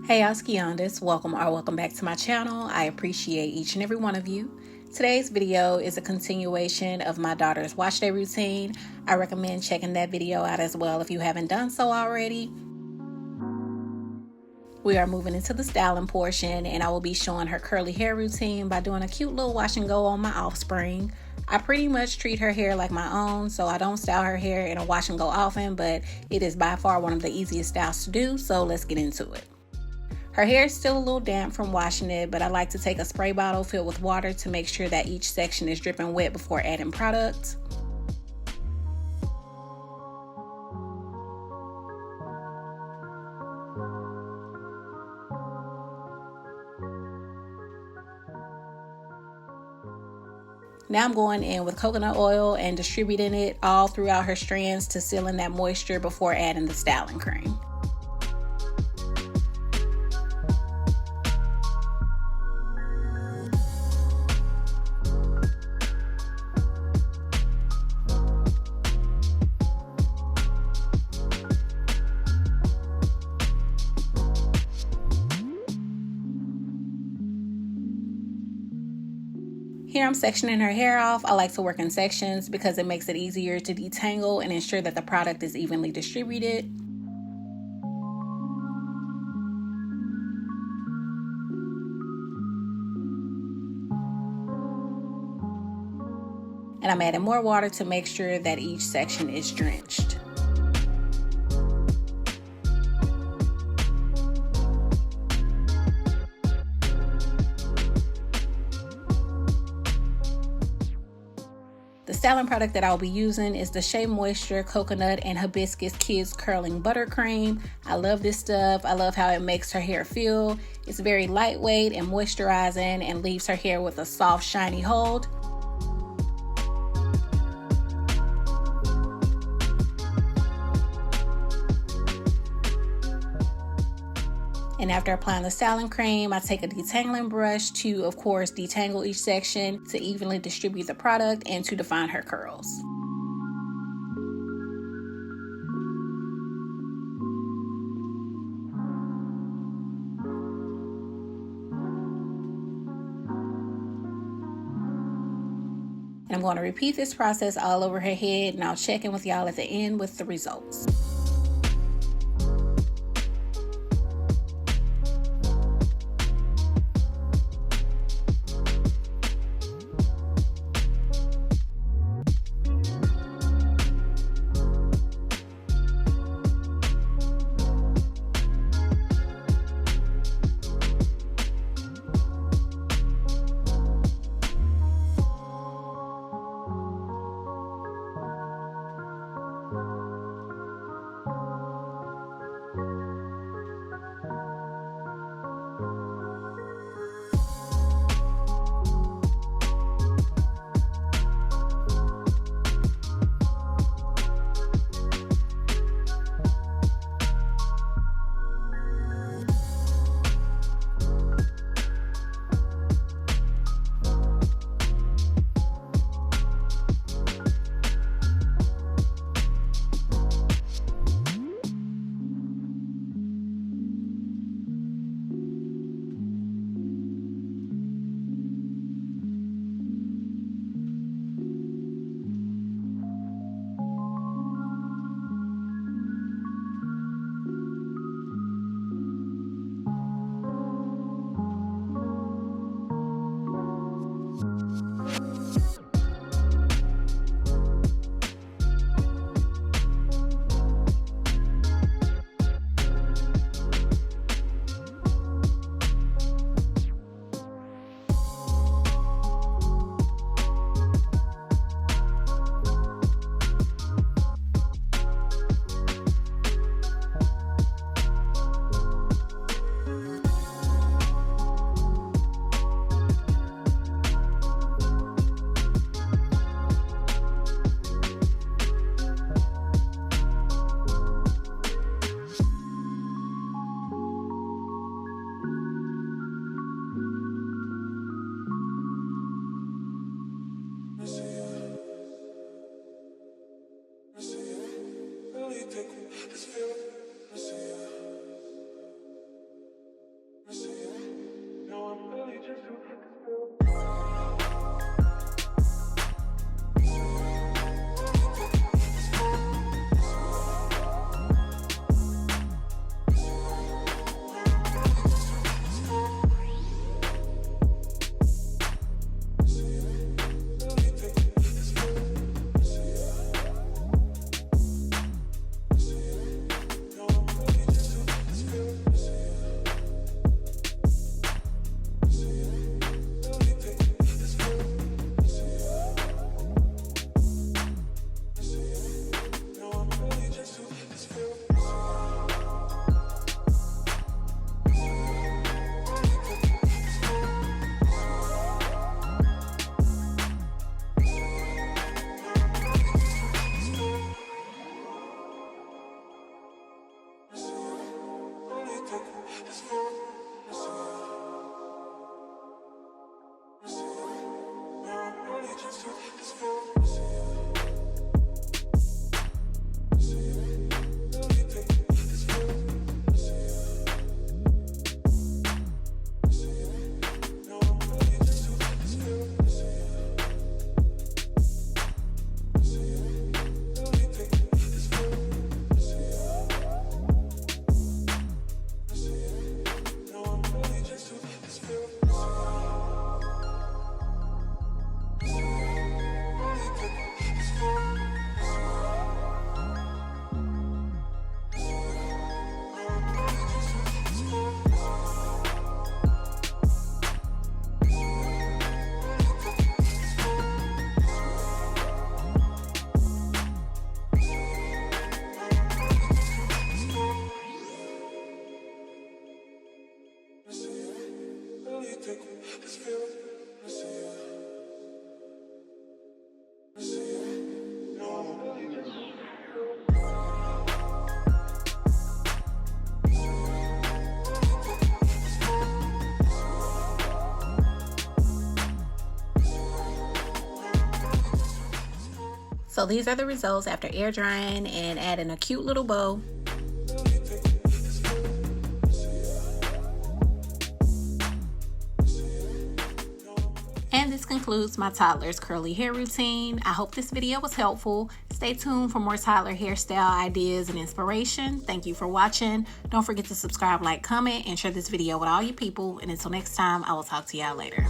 Hey y'all, Quijuandas. Welcome back to my channel. I appreciate each and every one of you. Today's video is a continuation of my daughter's wash day routine. I recommend checking that video out as well if you haven't done so already. We are moving into the styling portion, and I will be showing her curly hair routine by doing a cute little wash and go on my offspring. I pretty much treat her hair like my own, so I don't style her hair in a wash and go often, but it is by far one of the easiest styles to do, so let's get into it. Her hair is still a little damp from washing it, but I like to take a spray bottle filled with water to make sure that each section is dripping wet before adding product. Now I'm going in with coconut oil and distributing it all throughout her strands to seal in that moisture before adding the styling cream. Here I'm sectioning her hair off. I like to work in sections because it makes it easier to detangle and ensure that the product is evenly distributed. And I'm adding more water to make sure that each section is drenched. The styling product that I'll be using is the Shea Moisture Coconut and Hibiscus Kids Curling Buttercream. I love this stuff. I love how it makes her hair feel. It's very lightweight and moisturizing and leaves her hair with a soft, shiny hold. And after applying the styling cream, I take a detangling brush to, of course, detangle each section to evenly distribute the product and to define her curls. And I'm going to repeat this process all over her head, and I'll check in with y'all at the end with the results. So these are the results after air drying and adding a cute little bow. And this concludes my toddler's curly hair routine. I hope this video was helpful. Stay tuned for more toddler hairstyle ideas and inspiration. Thank you for watching. Don't forget to subscribe, like, comment, and share this video with all you people. And until next time, I will talk to y'all later.